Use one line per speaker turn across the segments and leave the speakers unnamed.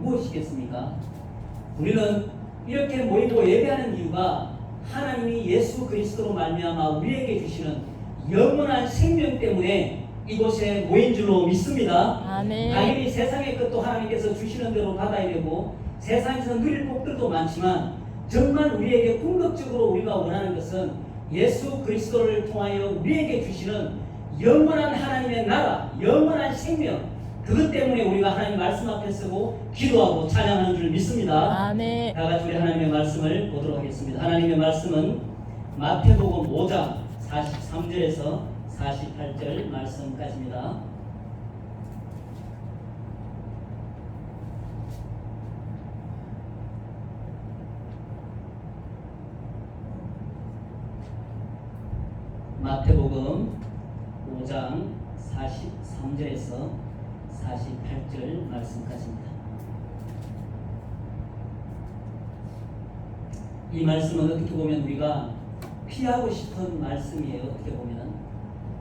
무엇이겠습니까? 우리는 이렇게 모이고 예배하는 이유가 하나님이 예수 그리스도로 말미암아 우리에게 주시는 영원한 생명 때문에 이곳에 모인 줄로 믿습니다.
아멘.
당연히 세상의 것도 하나님께서 주시는 대로 받아야 되고 세상에서 누릴 복들도 많지만 정말 우리에게 궁극적으로 우리가 원하는 것은 예수 그리스도를 통하여 우리에게 주시는 영원한 하나님의 나라, 영원한 생명, 그것 때문에 우리가 하나님 말씀 앞에 서고 기도하고 찬양하는 줄 믿습니다.
아멘.
다 같이 우리 하나님의 말씀을 보도록 하겠습니다. 하나님의 말씀은 마태복음 5장 43절에서 48절 말씀까지입니다. 마태복음 5장 43절에서 48절 말씀까지입니다. 이 말씀은 어떻게 보면 우리가 피하고 싶은 말씀이에요. 어떻게 보면.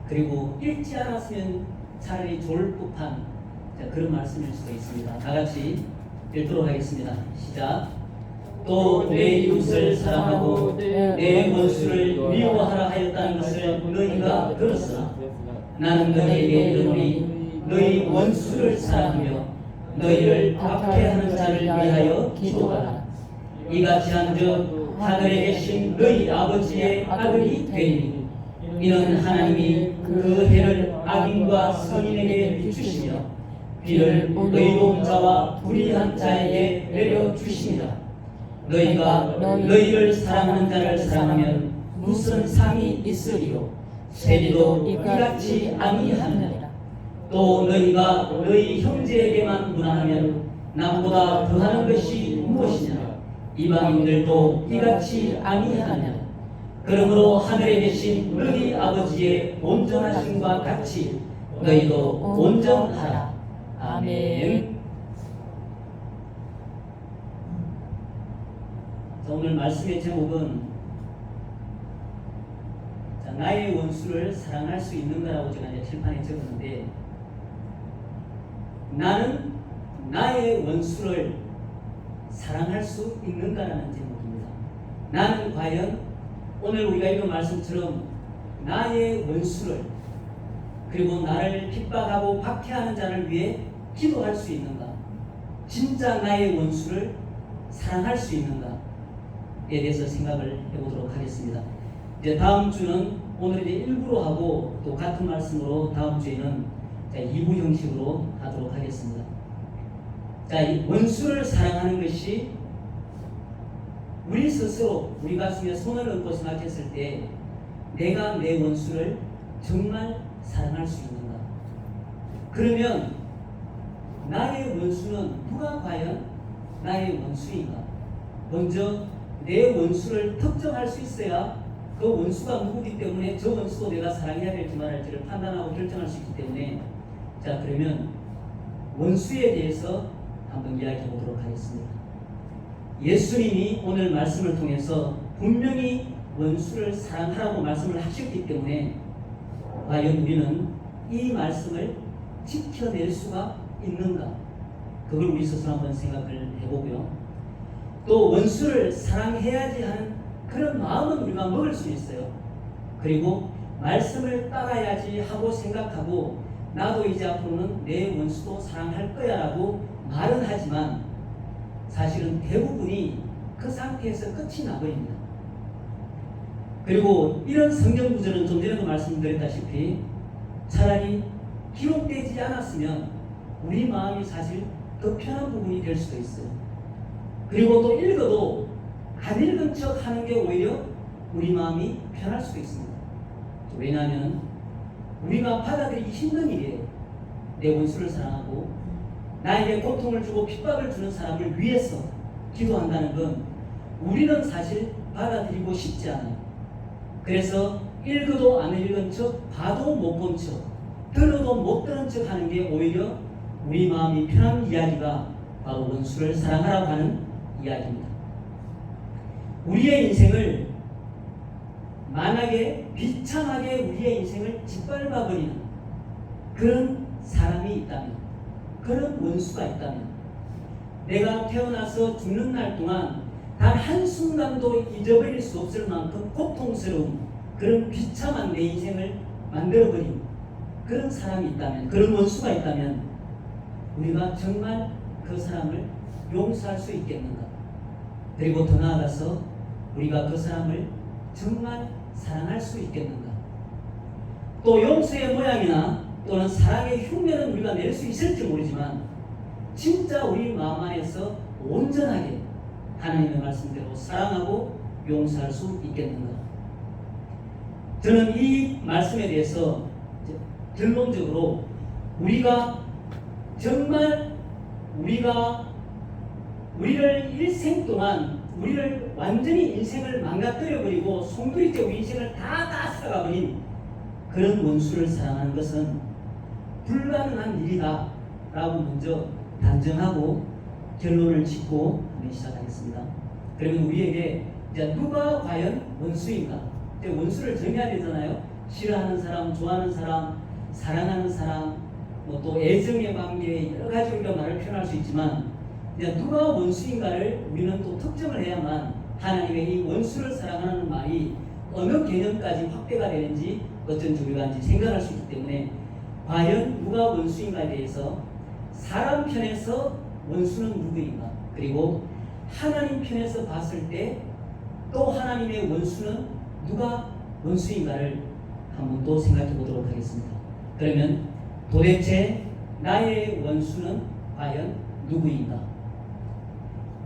그리고 읽지 않았으면 차라리 좋을 법한 그런 말씀일 수도 있습니다. 다 같이 읽도록 하겠습니다. 시작. 또 내 이웃을 사랑하고 내 원수를 미워하라 하였다는 것을 너희가 들었으나 나는 너희에게 이르노니 너희 원수를 사랑하며 너희를 박해하는 자를 위하여 기도하라. 이같이 한즉 하늘에 계신 너희 아버지의 아들이 되리니 이는 하나님이 그 해를 악인과 선인에게 비추시며 비를 의로운 자와 불의한 자에게 내려주시니라. 너희가 너희를 사랑하는 자를 사랑하면 무슨 상이 있으리요? 세리도 이같이 아니하느니라. 또 너희가 너희 형제에게만 무난하면 남보다 더하는 것이 무엇이냐? 이방인들도 이같이 아니하느니라. 그러므로 하늘에 계신 너희 아버지의 온전하심과 같이 너희도 온전하라. 아멘. 자, 오늘 말씀의 제목은 나의 원수를 사랑할 수 있는가라고 제가 이제 칠판에 적었는데, 나는 나의 원수를 사랑할 수 있는가라는 제목입니다. 나는 과연 오늘 우리가 읽은 말씀처럼 나의 원수를, 그리고 나를 핍박하고 박해하는 자를 위해 기도할 수 있는가? 진짜 나의 원수를 사랑할 수 있는가에 대해서 생각을 해보도록 하겠습니다. 이제 다음 주는 오늘 이제 일부로 하고 또 같은 말씀으로 다음 주에는 2부 형식으로 하도록 하겠습니다. 자, 이 원수를 사랑하는 것이 우리 스스로 우리 가슴에 손을 얹고 생각했을 때 내가 내 원수를 정말 사랑할 수 있는가? 그러면 나의 원수는 누가 과연 나의 원수인가? 먼저 내 원수를 특정할 수 있어야 그 원수가 누구기 때문에 저 원수도 내가 사랑해야 될지 말할지를 판단하고 결정할 수 있기 때문에, 자, 그러면 원수에 대해서 한번 이야기해 보도록 하겠습니다. 예수님이 오늘 말씀을 통해서 분명히 원수를 사랑하라고 말씀을 하셨기 때문에 과연 우리는 이 말씀을 지켜낼 수가 있는가? 그걸 우리 스스로 한번 생각을 해보고요. 또 원수를 사랑해야지 하는 그런 마음은 우리가 먹을 수 있어요. 그리고 말씀을 따라야지 하고 생각하고 나도 이제 앞으로는 내 원수도 사랑할 거야 라고 말은 하지만 사실은 대부분이 그 상태에서 끝이 나버립니다. 그리고 이런 성경 구절은 좀 전에도 말씀드렸다시피 차라리 기록되지 않았으면 우리 마음이 사실 더 편한 부분이 될 수도 있어요. 그리고 또 읽어도 안 읽은 척 하는 게 오히려 우리 마음이 편할 수도 있습니다. 왜냐하면 우리가 받아들이기 힘든 일이에요. 내 원수를 사랑하고 나에게 고통을 주고 핍박을 주는 사람을 위해서 기도한다는 건 우리는 사실 받아들이고 싶지 않아요. 그래서 읽어도 안 읽은 척, 봐도 못 본 척, 들어도 못 들은 척 하는 게 오히려 우리 마음이 편한 이야기가 바로 원수를 사랑하라고 하는 이야기입니다. 우리의 인생을 만약에 비참하게 우리의 인생을 짓밟아버리는 그런 사람이 있다면, 그런 원수가 있다면 내가 태어나서 죽는 날 동안 단 한순간도 잊어버릴 수 없을 만큼 고통스러운 그런 비참한 내 인생을 만들어버린 그런 사람이 있다면, 그런 원수가 있다면 우리가 정말 그 사람을 용서할 수 있겠는가? 그리고 더 나아가서 우리가 그 사람을 정말 사랑할 수 있겠는가? 또 용서의 모양이나 또는 사랑의 흉내는 우리가 낼 수 있을지 모르지만 진짜 우리 마음 안에서 온전하게 하나님의 말씀대로 사랑하고 용서할 수 있겠는가? 저는 이 말씀에 대해서 결론적으로 우리가 정말 우리를 일생 동안 우리를 완전히 인생을 망가뜨려버리고 송두리째 우리 인생을 다 살아가버린 그런 원수를 사랑하는 것은 불가능한 일이다 라고 먼저 단정하고 결론을 짓고 시작하겠습니다. 그러면 우리에게 이제 누가 과연 원수인가? 이제 원수를 정해야 되잖아요. 싫어하는 사람, 좋아하는 사람, 사랑하는 사람, 또 애정의 관계 여러 가지 우리가 말을 표현할 수 있지만 이제 누가 원수인가를 우리는 또 특정을 해야만 하나님의 이 원수를 사랑하는 말이 어느 개념까지 확대가 되는지 어쩐지 우리가 이제 생각할 수 있기 때문에 과연 누가 원수인가에 대해서 사람 편에서 원수는 누구인가, 그리고 하나님 편에서 봤을 때 또 하나님의 원수는 누가 원수인가를 한번 또 생각해 보도록 하겠습니다. 그러면 도대체 나의 원수는 과연 누구인가?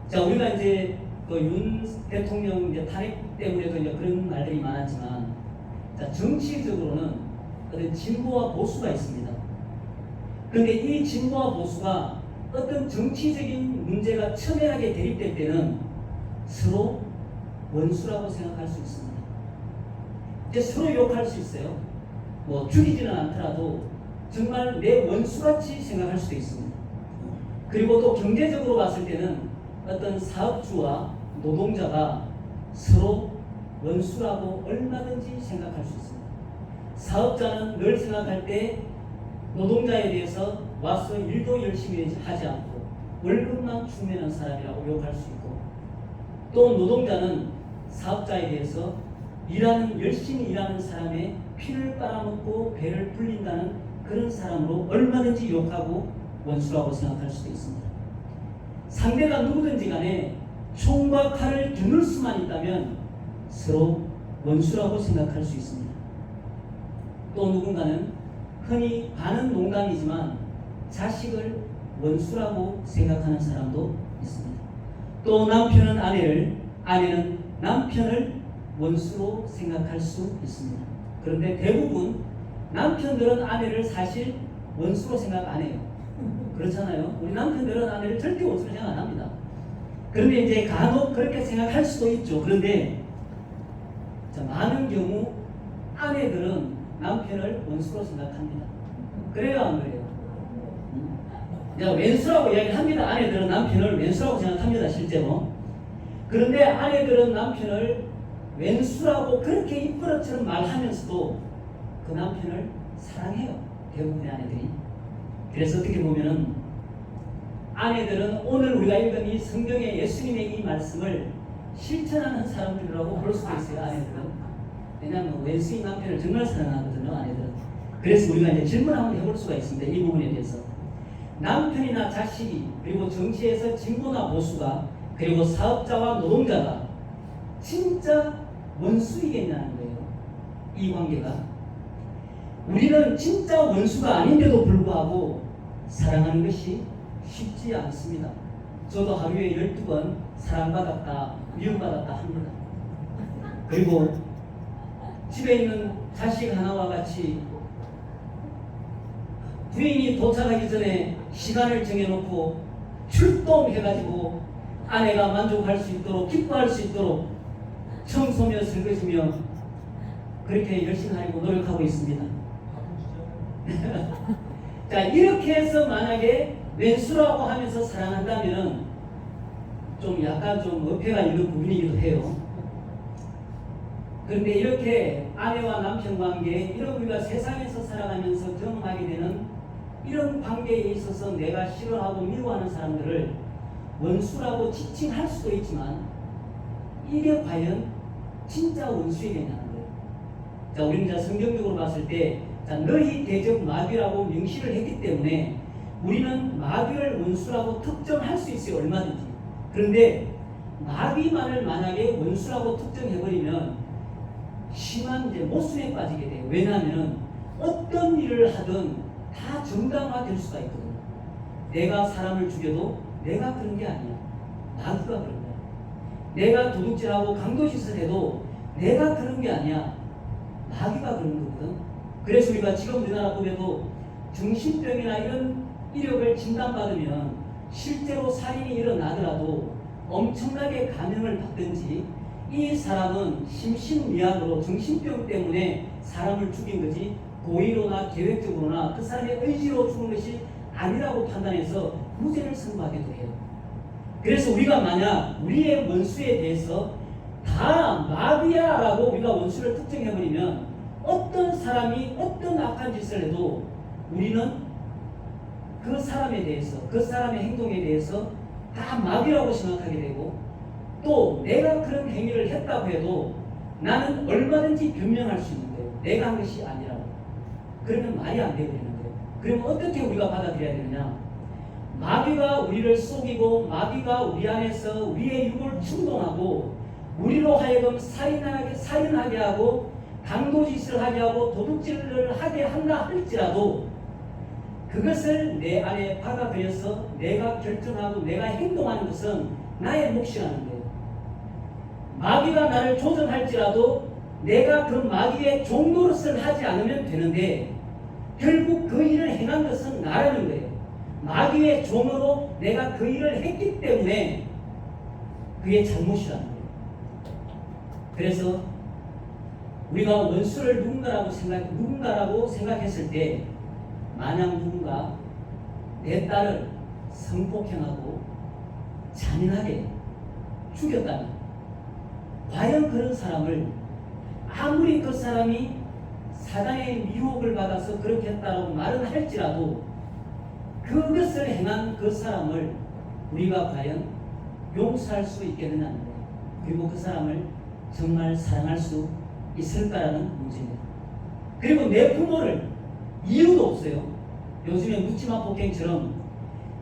자, 우리가 이제 그 윤 대통령 이제 탄핵 때문에도 이제 그런 말들이 많았지만, 자, 정치적으로는 어떤 진보와 보수가 있습니다. 그런데 이 진보와 보수가 어떤 정치적인 문제가 첨예하게 대립될 때는 서로 원수라고 생각할 수 있습니다. 이제 서로 욕할 수 있어요. 뭐 죽이지는 않더라도 정말 내 원수같이 생각할 수도 있습니다. 그리고 또 경제적으로 봤을 때는 어떤 사업주와 노동자가 서로 원수라고 얼마든지 생각할 수 있습니다. 사업자는 늘 생각할 때 노동자에 대해서 와서 일도 열심히 하지 않고 월급만 축내는 사람이라고 욕할 수 있고, 또 노동자는 사업자에 대해서 열심히 일하는 사람의 피를 빨아먹고 배를 불린다는 그런 사람으로 얼마든지 욕하고 원수라고 생각할 수도 있습니다. 상대가 누구든지 간에 총과 칼을 겨눌 수만 있다면 서로 원수라고 생각할 수 있습니다. 또 누군가는 흔히 반은 농담이지만 자식을 원수라고 생각하는 사람도 있습니다. 또 남편은 아내는 남편을 원수로 생각할 수 있습니다. 그런데 대부분 남편들은 아내를 사실 원수로 생각 안 해요. 그렇잖아요. 우리 남편들은 아내를 절대 원수로 생각 안 합니다. 그런데 이제 간혹 그렇게 생각할 수도 있죠. 그런데 많은 경우 아내들은 남편을 원수로 생각합니다. 그래요, 안 그래요? 왼수라고 이야기합니다. 아내들은 남편을 왼수라고 생각합니다, 실제로. 그런데 아내들은 남편을 왼수라고 그렇게 이쁘러처럼 말하면서도 그 남편을 사랑해요, 대부분의 아내들이. 그래서 어떻게 보면은 아내들은 오늘 우리가 읽은 이 성경의 예수님의 이 말씀을 실천하는 사람들이라고 볼 수도 있어요, 아내들은. 왜냐하면 왼수인 남편을 정말 사랑하거든요, 아내들은. 그래서 우리가 이제 질문 한번 해볼 수가 있습니다, 이 부분에 대해서. 남편이나 자식이, 그리고 정치에서 진보나 보수가, 그리고 사업자와 노동자가 진짜 원수이겠냐는 거예요, 이 관계가. 우리는 진짜 원수가 아닌데도 불구하고 사랑하는 것이 쉽지 않습니다. 저도 하루에 12번 사랑받았다, 미움받았다 합니다. 그리고 집에 있는 자식 하나와 같이 부인이 도착하기 전에 시간을 정해놓고 출동해가지고 아내가 만족할 수 있도록, 기뻐할 수 있도록 청소며 설거지며 그렇게 열심히 하려고 노력하고 있습니다. 자, 이렇게 해서 만약에 왼수라고 하면서 사랑한다면 좀 약간 좀 어폐가 있는 부분이기도 해요. 그런데 이렇게 아내와 남편 관계, 이런 우리가 세상에서 살아가면서 경험하게 되는 이런 관계에 있어서 내가 싫어하고 미워하는 사람들을 원수라고 지칭할 수도 있지만 이게 과연 진짜 원수이겠냐는 거예요. 자, 우리는 자 성경적으로 봤을 때 자, 너희 대적 마귀라고 명시를 했기 때문에 우리는 마귀를 원수라고 특정할 수 있어요. 얼마든지. 그런데 마귀만을 만약에 원수라고 특정해버리면 심한 이제 모순에 빠지게 돼요. 왜냐하면 어떤 일을 하든 다 정당화될 수가 있거든요. 내가 사람을 죽여도 내가 그런 게 아니야. 마귀가 그런 거야. 내가 도둑질하고 강도짓을 해도 내가 그런 게 아니야. 마귀가 그런 거거든. 그래서 우리가 지금 우리나라 보면도 정신병이나 이런 이력을 진단받으면 실제로 살인이 일어나더라도 엄청나게 감형을 받든지 이 사람은 심신미약으로 정신병 때문에 사람을 죽인 거지 고의로나 계획적으로나 그 사람의 의지로 죽은 것이 아니라고 판단해서 무죄를 선고하기도 해요. 그래서 우리가 만약 우리의 원수에 대해서 다 마귀야 라고 우리가 원수를 특정해버리면 어떤 사람이 어떤 악한 짓을 해도 우리는 그 사람에 대해서 그 사람의 행동에 대해서 다 마귀라고 생각하게 되고 또 내가 그런 행위를 했다고 해도 나는 얼마든지 변명할 수 있는 거예요. 내가 한 것이 아니라고. 그러면 말이 안 되고 있는 거예요. 그러면 어떻게 우리가 받아들여야 되느냐? 마귀가 우리를 속이고 마귀가 우리 안에서 우리의 육을 충동하고 우리로 하여금 살인하게 하고 강도짓을 하게 하고 도둑질을 하게 한다 할지라도 그것을 내 안에 받아들여서 내가 결정하고 내가 행동하는 것은 나의 몫이라는 거예요. 마귀가 나를 조정할지라도 내가 그 마귀의 종노릇을 하지 않으면 되는데 결국 그 일을 행한 것은 나라는 거예요. 마귀의 종으로 내가 그 일을 했기 때문에 그게 잘못이라는 거예요. 그래서 우리가 원수를 누군가라고 생각했을 때 만약 누군가 내 딸을 성폭행하고 잔인하게 죽였다면 과연 그런 사람을 아무리 그 사람이 사단의 미혹을 받아서 그렇게 했다고 말은 할지라도 그것을 행한 그 사람을 우리가 과연 용서할 수 있겠느냐는 거예요. 그리고 그 사람을 정말 사랑할 수 있을까라는 문제입니다. 그리고 내 부모를 이유도 없어요. 요즘에 묻지마 폭행처럼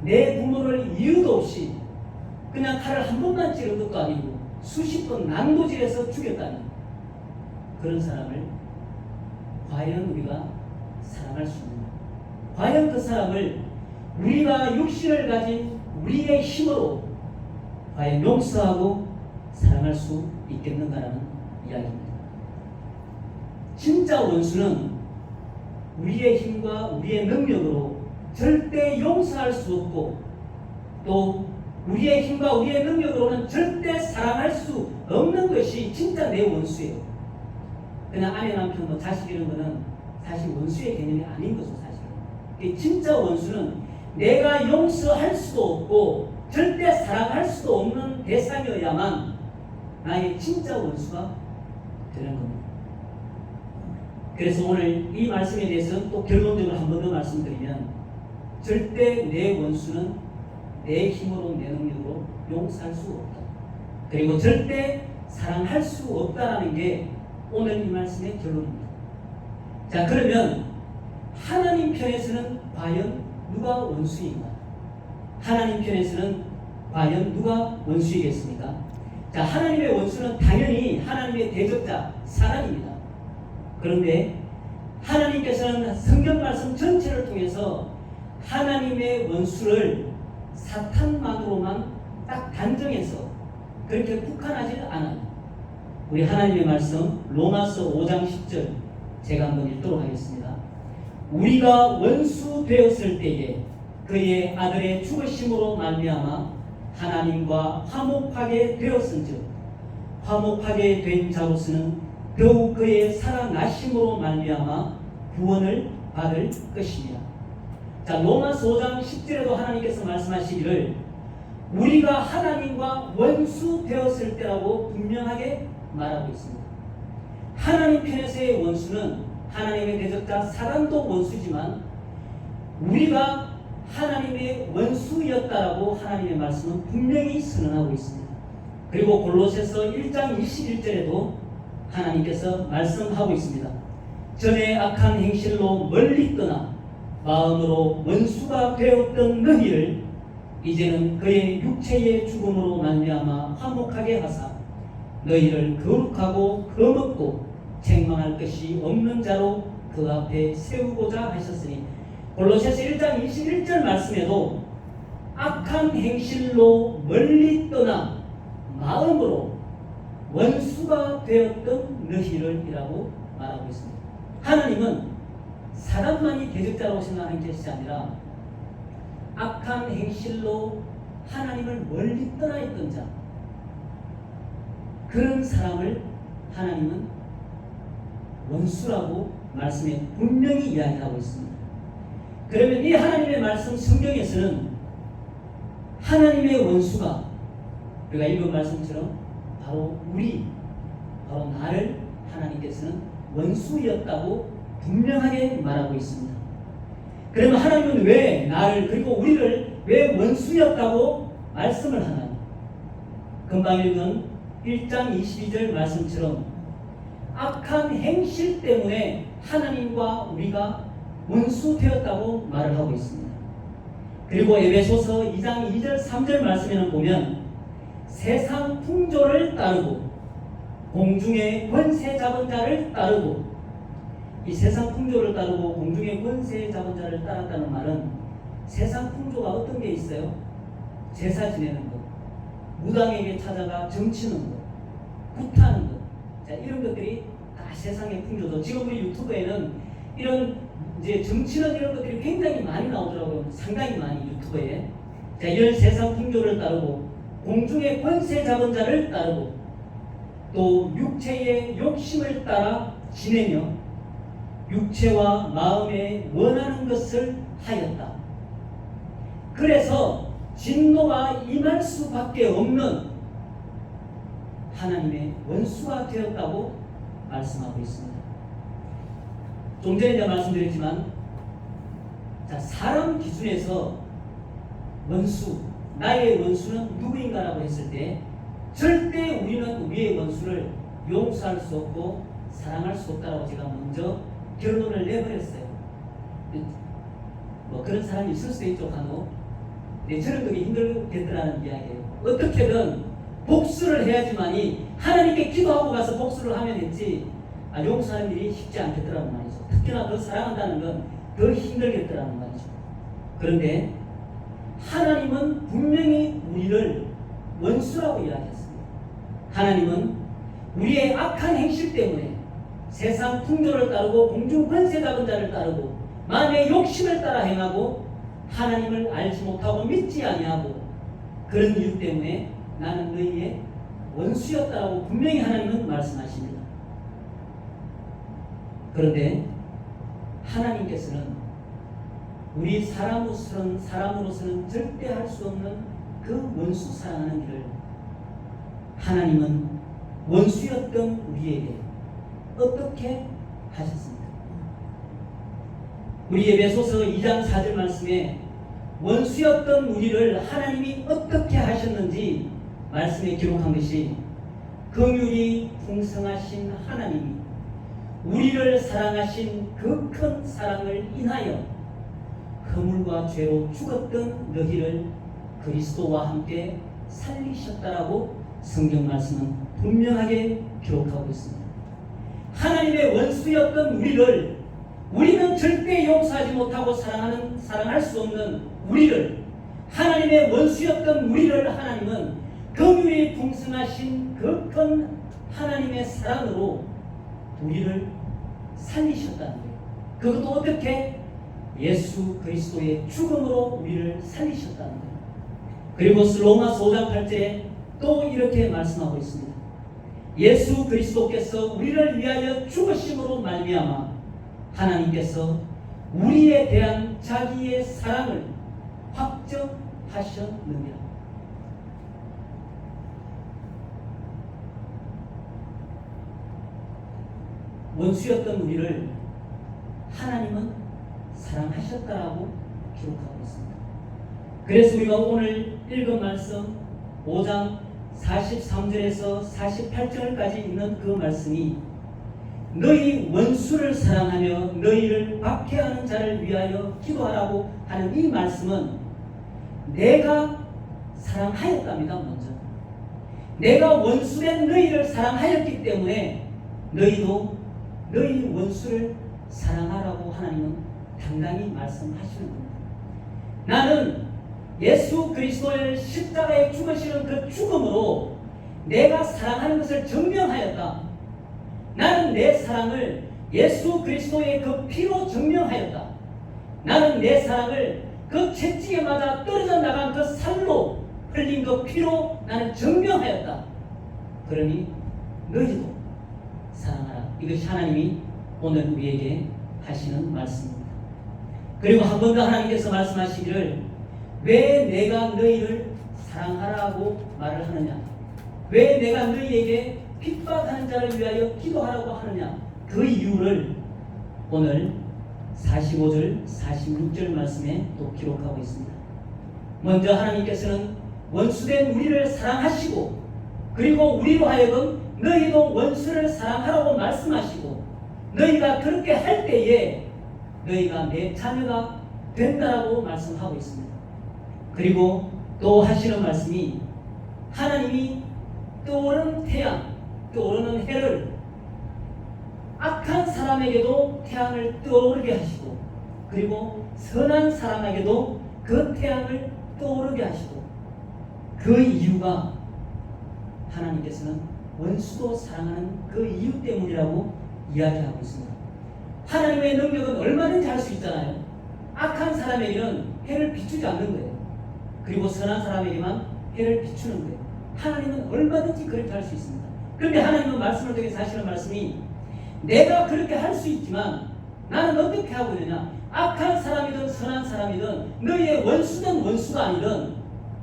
내 부모를 이유도 없이 그냥 칼을 한 번만 찌른 것도 아니고 수십 번 난도질해서 죽였다는 그런 사람을 과연 우리가 사랑할 수 있는가? 과연 그 사람을 우리가 육신을 가진 우리의 힘으로 과연 용서하고 사랑할 수 있겠는가라는 이야기입니다. 진짜 원수는 우리의 힘과 우리의 능력으로 절대 용서할 수 없고 또 우리의 힘과 우리의 능력으로는 절대 사랑할 수 없는 것이 진짜 내 원수예요. 그냥 아내, 남편, 뭐 자식 이런 거는 사실 원수의 개념이 아닌 거죠. 사실은 진짜 원수는 내가 용서할 수도 없고 절대 사랑할 수도 없는 대상이어야만 나의 진짜 원수가 되는 겁니다. 그래서 오늘 이 말씀에 대해서는 또 결론적으로 한 번 더 말씀드리면 절대 내 원수는 내 힘으로 내 능력으로 용서할 수 없다. 그리고 절대 사랑할 수 없다라는 게 오늘 이 말씀의 결론입니다. 자, 그러면 하나님 편에서는 과연 누가 원수인가? 하나님 편에서는 과연 누가 원수이겠습니까? 자, 하나님의 원수는 당연히 하나님의 대적자 사단입니다. 그런데 하나님께서는 성경 말씀 전체를 통해서 하나님의 원수를 사탄만으로만 딱 단정해서 그렇게 국한하지 않아요. 우리 하나님의 말씀 로마서 5장 10절 제가 한번 읽도록 하겠습니다. 우리가 원수 되었을 때에 그의 아들의 죽으심으로 말미암아 하나님과 화목하게 되었은즉 화목하게 된 자로서는 더욱 그의 살아나심으로 말미암아 구원을 받을 것입니다. 자, 로마서 5장 10절에도 하나님께서 말씀하시기를 우리가 하나님과 원수 되었을 때라고 분명하게 말하고 있습니다. 하나님 편에서의 원수는 하나님의 대적자 사단도 원수지만 우리가 하나님의 원수였다라고 하나님의 말씀은 분명히 선언하고 있습니다. 그리고 골로새서 1장 21절에도 하나님께서 말씀하고 있습니다. 전에 악한 행실로 멀리 떠나 마음으로 원수가 되었던 너희를 이제는 그의 육체의 죽음으로 말미암아 화목하게 하사 너희를 거룩하고 흠없고 책망할 것이 없는 자로 그 앞에 세우고자 하셨으니, 골로새서 1장 21절 말씀에도 악한 행실로 멀리 떠나 마음으로 원수가 되었던 너희를 이라고 말하고 있습니다. 하나님은 사람만이 대적자라고 생각하는 것이 아니라 악한 행실로 하나님을 멀리 떠나 있던 자, 그런 사람을 하나님은 원수라고 말씀에 분명히 이야기하고 있습니다. 그러면 이 하나님의 말씀 성경에서는 하나님의 원수가 우리가 읽은 말씀처럼 바로 바로 나를 하나님께서는 원수였다고 분명하게 말하고 있습니다. 그러면 하나님은 왜 나를 그리고 우리를 왜 원수였다고 말씀을 하나요? 금방 읽은 1장 22절 말씀처럼 악한 행실 때문에 하나님과 우리가 원수되었다고 말을 하고 있습니다. 그리고 에베소서 2장 2절 3절 말씀에는 보면 세상 풍조를 따르고 공중의 권세 잡은 자를 따르고, 이 세상 풍조를 따르고 공중의 권세 잡은 자를 따랐다는 말은 세상 풍조가 어떤 게 있어요? 제사 지내는 것, 무당에게 찾아가 정치는 것, 굿하는 것, 자, 이런 것들이 다 세상의 풍조죠. 지금 우리 유튜브에는 이런 이제 정치는 이런 것들이 굉장히 많이 나오더라고요. 상당히 많이 유튜브에. 자, 이런 세상 풍조를 따르고 공중의 권세 잡은 자를 따르고 또 육체의 욕심을 따라 지내며 육체와 마음에 원하는 것을 하였다. 그래서 진노가 임할 수밖에 없는 하나님의 원수가 되었다고 말씀하고 있습니다. 좀 전에 제가 말씀드렸지만, 자, 사람 기준에서 원수, 나의 원수는 누구인가라고 했을 때 절대 우리는 우리의 원수를 용서할 수 없고 사랑할 수 없다라고 제가 먼저 결론을 내버렸어요. 뭐 그런 사람이 있을 수도 있죠, 간혹. 저는 그게 힘들겠더라는 이야기예요. 어떻게든 복수를 해야지만이 하나님께 기도하고 가서 복수를 하면 했지, 용서하는 일이 쉽지 않겠더라는 말이죠. 특히나 더 사랑한다는 건 더 힘들겠더라는 말이죠. 그런데 하나님은 분명히 우리를 원수라고 이야기했습니다. 하나님은 우리의 악한 행실 때문에 세상 풍조를 따르고 공중 권세 잡은 자를 따르고 마음의 욕심을 따라 행하고 하나님을 알지 못하고 믿지 아니하고 그런 이유 때문에 나는 너희의 원수였다라고 분명히 하나님은 말씀하십니다. 그런데 하나님께서는 우리 사람으로서는 절대 할 수 없는 그 원수 사랑하는 일을 하나님은 원수였던 우리에게 어떻게 하셨습니까? 우리 에베소서 2장 4절 말씀에 원수였던 우리를 하나님이 어떻게 하셨는지 말씀에 기록한 것이, 긍휼이 풍성하신 하나님이 우리를 사랑하신 그 큰 사랑을 인하여 허물과 죄로 죽었던 너희를 그리스도와 함께 살리셨다라고 성경 말씀은 분명하게 기록하고 있습니다. 하나님의 원수였던 우리는 절대 용서하지 못하고 사랑할 수 없는 우리를, 하나님의 원수였던 우리를 하나님은 긍휼이 풍성하신 그 큰 하나님의 사랑으로 우리를 살리셨다는 거예요. 그것도 어떻게? 예수 그리스도의 죽음으로 우리를 살리셨다는 거예요. 그리고 로마서 5장 8절에 또 이렇게 말씀하고 있습니다. 예수 그리스도께서 우리를 위하여 죽으심으로 말미암아 하나님께서 우리에 대한 자기의 사랑을 확정하셨느니라. 원수였던 우리를 하나님은 사랑하셨다라고 기록하고 있습니다. 그래서 우리가 오늘 읽은 말씀 5장 43절에서 48절까지 있는 그 말씀이 너희 원수를 사랑하며 너희를 박해하는 자를 위하여 기도하라고 하는 이 말씀은 내가 사랑하였답니다. 먼저 내가 원수된 너희를 사랑하였기 때문에 너희도 너희 원수를 사랑하라고 하나님은 당당히 말씀하시는 겁니다. 나는 예수 그리스도의 십자가에 죽으시는 그 죽음으로 내가 사랑하는 것을 증명하였다. 나는 내 사랑을 예수 그리스도의 그 피로 증명하였다. 나는 내 사랑을 그 채찍에 맞아 떨어져 나간 그 살로 흘린 그 피로 나는 증명하였다. 그러니 너희도 사랑하라. 이것이 하나님이 오늘 우리에게 하시는 말씀입니다. 그리고 한 번 더 하나님께서 말씀하시기를 왜 내가 너희를 사랑하라고 말을 하느냐, 왜 내가 너희에게 핍박하는 자를 위하여 기도하라고 하느냐, 그 이유를 오늘 45절 46절 말씀에 또 기록하고 있습니다. 먼저 하나님께서는 원수된 우리를 사랑하시고 그리고 우리로 하여금 너희도 원수를 사랑하라고 말씀하시고 너희가 그렇게 할 때에 너희가 내 자녀가 된다라고 말씀하고 있습니다. 그리고 또 하시는 말씀이 하나님이 떠오르는 태양, 떠오르는 해를 악한 사람에게도 태양을 떠오르게 하시고 그리고 선한 사람에게도 그 태양을 떠오르게 하시고 그 이유가 하나님께서는 원수도 사랑하는 그 이유 때문이라고 이야기하고 있습니다. 하나님의 능력은 얼마든지 할 수 있잖아요. 악한 사람에게는 해를 비추지 않는 거예요. 그리고 선한 사람에게만 해를 비추는 거예요. 하나님은 얼마든지 그렇게 할 수 있습니다. 그런데 하나님은 말씀을 통해서 하시는 말씀이 내가 그렇게 할 수 있지만 나는 어떻게 하고 있느냐, 악한 사람이든 선한 사람이든 너희의 원수든 원수가 아니든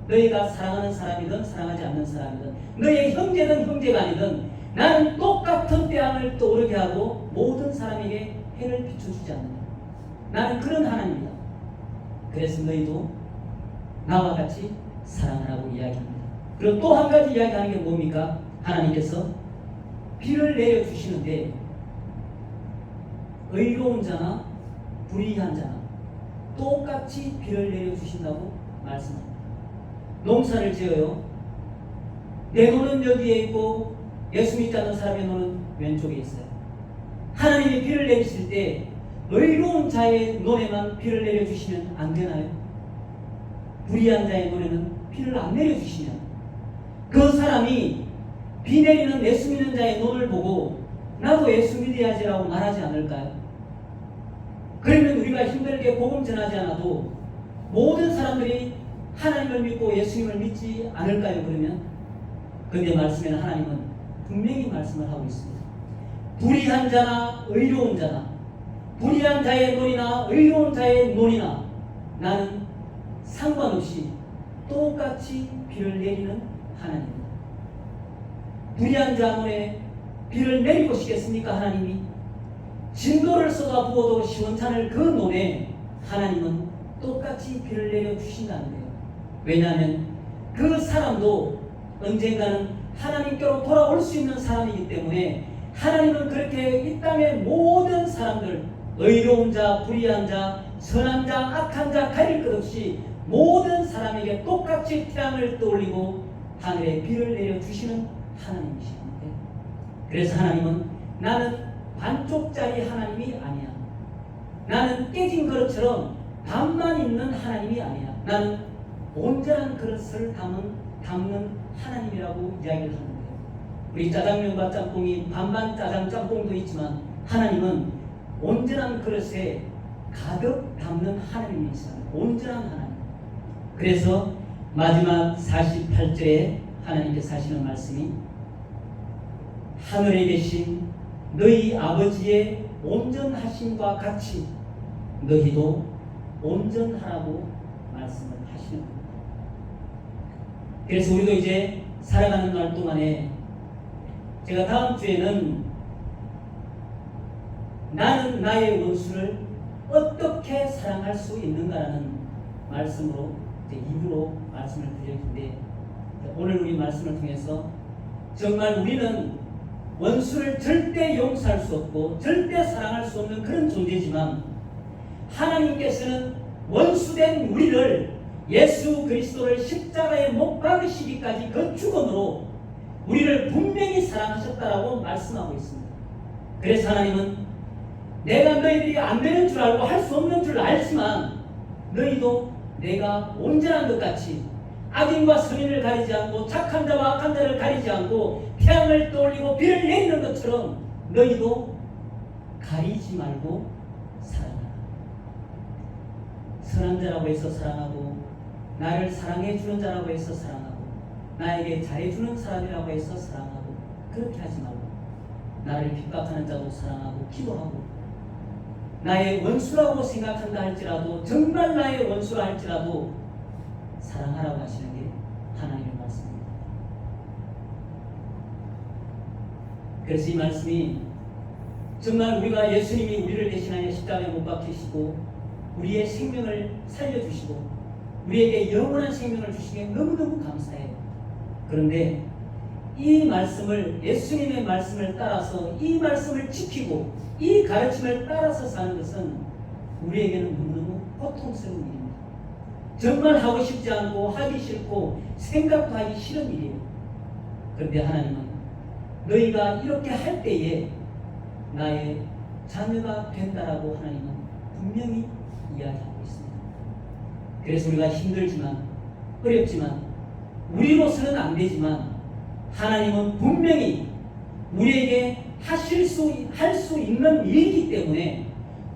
너희가 사랑하는 사람이든 사랑하지 않는 사람이든 너희의 형제든 형제가 아니든 나는 똑같은 태양을 떠오르게 하고 모든 사람에게 해를 비춰주지 않는다. 나는 그런 하나님이다. 그래서 너희도 나와 같이 사랑하라고 이야기합니다. 그리고 또 한 가지 이야기하는 게 뭡니까? 하나님께서 비를 내려주시는데 의로운 자나 불의한 자나 똑같이 비를 내려주신다고 말씀합니다. 농사를 지어요. 내 노는 여기에 있고 예수 믿지 않는 사람의 노는 왼쪽에 있어요. 하나님이 비를 내리실 때 의로운 자의 논에만 비를 내려주시면 안 되나요? 불의한 자의 논에는 비를 안 내려주시면 그 사람이 비 내리는 예수 믿는 자의 논을 보고 나도 예수 믿어야지라고 말하지 않을까요? 그러면 우리가 힘들게 복음 전하지 않아도 모든 사람들이 하나님을 믿고 예수님을 믿지 않을까요? 그러면 그런데 말씀에는 하나님은 분명히 말씀을 하고 있습니다. 불의한 자나 의로운 자나 불의한 자의 논이나 의로운 자의 논이나 나는 상관없이 똑같이 비를 내리는 하나님입니다. 불의한 자 논에 비를 내리고 싶겠습니까? 하나님이 진도를 쏟아 부어도 시원찮을 그 논에 하나님은 똑같이 비를 내려주신다는 거예요. 왜냐하면 그 사람도 언젠가는 하나님께로 돌아올 수 있는 사람이기 때문에 하나님은 그렇게 이 땅의 모든 사람들 의로운 자, 불의한 자, 선한 자, 악한 자 가릴 것 없이 모든 사람에게 똑같이 태양을 떠올리고 하늘에 비를 내려주시는 하나님이십니다. 그래서 하나님은 나는 반쪽짜리 하나님이 아니야. 나는 깨진 그릇처럼 반만 있는 하나님이 아니야. 나는 온전한 그릇을 담는 하나님이라고 이야기를 하는데요. 우리 짜장면과 짬뽕이 반반 짜장 짬뽕도 있지만 하나님은 온전한 그릇에 가득 담는 하나님이시다. 온전한 하나님. 그래서 마지막 48절에 하나님께서 하시는 말씀이 하늘에 계신 너희 아버지의 온전하심과 같이 너희도 온전하라고 말씀을 하시는 겁니다. 그래서 우리도 이제 살아가는 날 동안에 제가 다음 주에는 나는 나의 원수를 어떻게 사랑할 수 있는가라는 말씀으로 이제 입으로 말씀을 드릴 텐데, 오늘 우리 말씀을 통해서 정말 우리는 원수를 절대 용서할 수 없고 절대 사랑할 수 없는 그런 존재지만, 하나님께서는 원수된 우리를 예수 그리스도를 십자가에 못 박으시기까지 그 죽음으로 우리를 분명히 사랑하셨다라고 말씀하고 있습니다. 그래서 하나님은 내가 너희들이 안 되는 줄 알고 할 수 없는 줄 알지만, 너희도 내가 온전한 것 같이 악인과 선인을 가리지 않고 착한 자와 악한 자를 가리지 않고 태양을 떠올리고 비를 내리는 것처럼 너희도 가리지 말고 사랑하라. 선한 자라고 해서 사랑하고, 나를 사랑해 주는 자라고 해서 사랑하고, 나에게 잘해주는 사람이라고 해서 사랑하고, 그렇게 하지 말고 나를 핍박하는 자도 사랑하고 기도하고, 나의 원수라고 생각한다 할지라도, 정말 나의 원수라 할지라도 사랑하라고 하시는 게 하나님의 말씀입니다. 그래서 이 말씀이 정말 우리가 예수님이 우리를 대신하여 십자가에 못 박히시고 우리의 생명을 살려주시고 우리에게 영원한 생명을 주시기에 너무너무 감사해요. 그런데 이 말씀을, 예수님의 말씀을 따라서 이 말씀을 지키고 이 가르침을 따라서 사는 것은 우리에게는 너무너무 고통스러운 일입니다. 정말 하고 싶지 않고 하기 싫고 생각도 하기 싫은 일이에요. 그런데 하나님은 너희가 이렇게 할 때에 나의 자녀가 된다라고 하나님은 분명히 이야기하고 있습니다. 그래서 우리가 힘들지만, 어렵지만, 우리로서는 안 되지만 하나님은 분명히 우리에게 할 수 있는 일이기 때문에,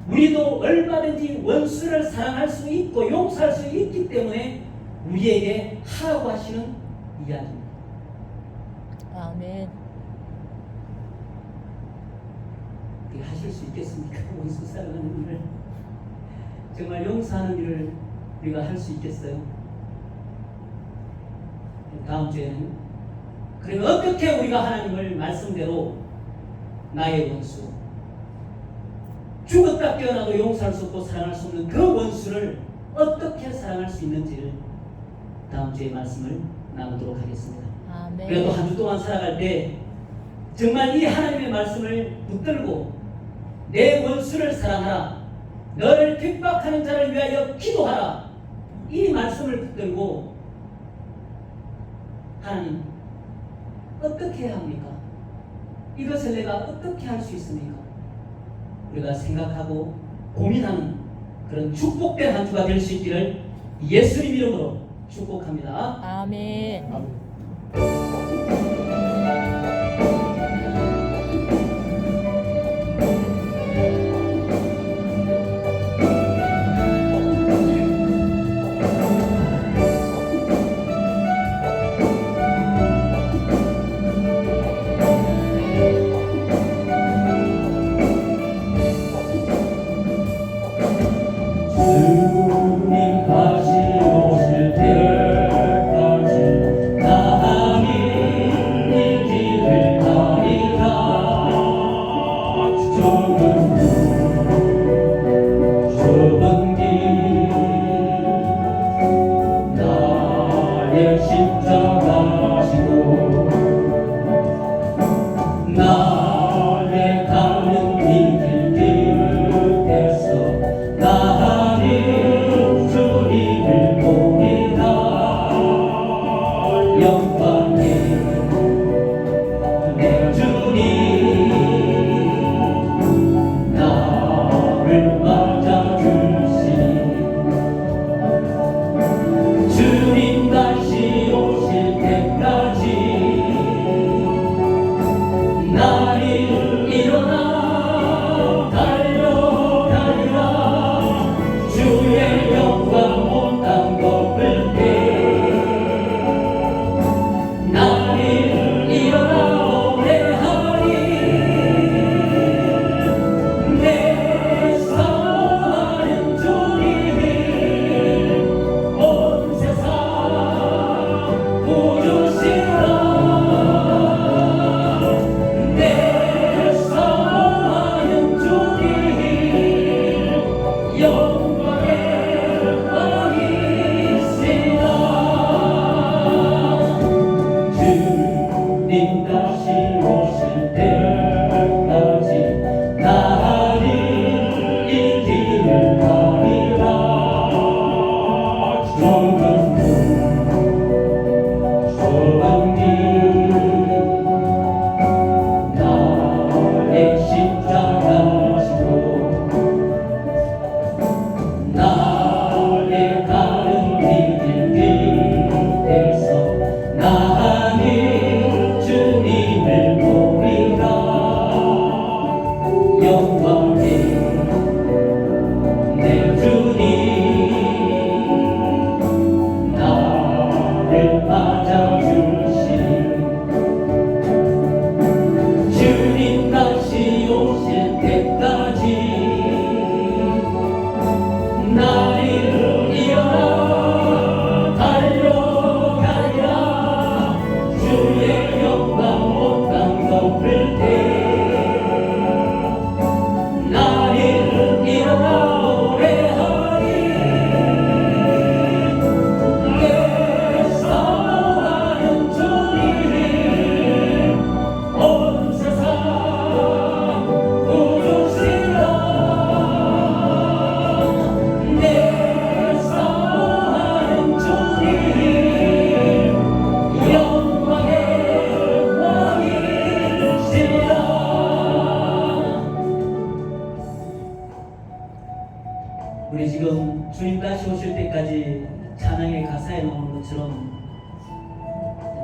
우리도 얼마든지 원수를 사랑할 수 있고 용서할 수 있기 때문에 우리에게 하라고 하시는 이야기입니다.
아멘.
어떻게 하실 수 있겠습니까? 원수 사랑하는 일을, 정말 용서하는 일을 우리가 할 수 있겠어요? 다음 주에는 그러면 어떻게 우리가 하나님을 말씀대로 나의 원수, 죽었다 깨어나도 용서할 수 없고 사랑할 수 없는 그 원수를 어떻게 사랑할 수 있는지를 다음 주에 말씀을 나누도록 하겠습니다.
아멘.
그래도 한 주 동안 살아갈 때 정말 이 하나님의 말씀을 붙들고 내 원수를 사랑하라, 너를 핍박하는 자를 위하여 기도하라, 이 말씀을 붙들고 하나님 어떻게 해야 합니까? 이것을 내가 어떻게 할 수 있습니까? 우리가 생각하고 고민하는 그런 축복된 한 주가 될 수 있기를 예수님 이름으로 축복합니다.
아멘.
주님 다시 오실 때까지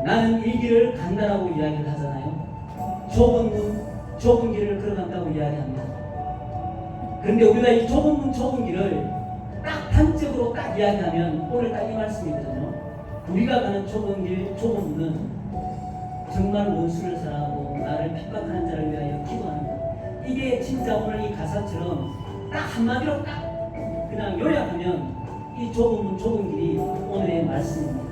나는 이 길을 간다라고 이야기를 하잖아요. 좁은 문, 좁은 길을 걸어간다고 이야기합니다. 그런데 우리가 이 좁은 문, 좁은 길을 딱 단적으로 딱 이야기하면 오늘 딱 이 말씀이거든요. 우리가 가는 좁은 길, 좁은 문은 정말 원수를 사랑하고 나를 핍박하는 자를 위하여 기도하는 것. 이게 진짜 오늘 이 가사처럼 딱 한마디로 딱 그냥 요약하면 이 좁은 문, 좁은 길이 오늘의 말씀입니다.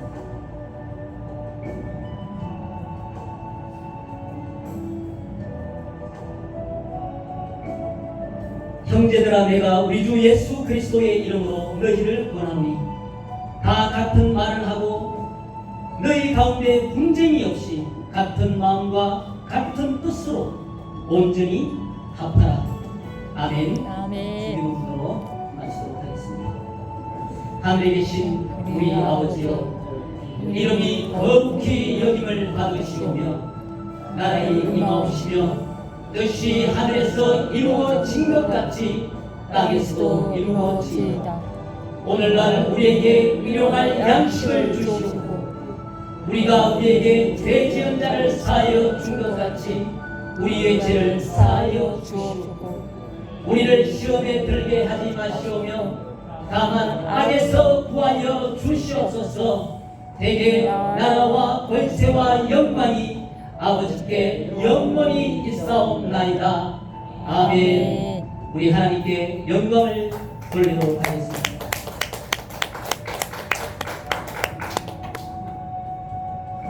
형제들아, 내가 우리 주 예수 그리스도의 이름으로 너희를 권하노니 다 같은 말을 하고 너희 가운데 분쟁이 없이 같은 마음과 같은 뜻으로 온전히 합하라. 아멘.
아멘.
주님으로 마치도록 하겠습니다. 하늘에 계신 우리 아버지여, 이름이 거룩히 여김을 받으시오며 나라의 임하옵시며 뜻이 하늘에서 이루어진 것 같이 땅에서도 이루어지이다. 오늘날 우리에게 일용할 양식을 주시고 우리가 우리에게 죄 지은 자를 사하여 준 것 같이 우리의 죄를 사하여 주시고 우리를 시험에 들게 하지 마시오며 다만 악에서 구하여 주시옵소서. 대개 나라와 권세와 영광이 아버지께 영원히 있사옵나이다. 아멘. 우리 하나님께 영광을 돌리도록 하겠습니다.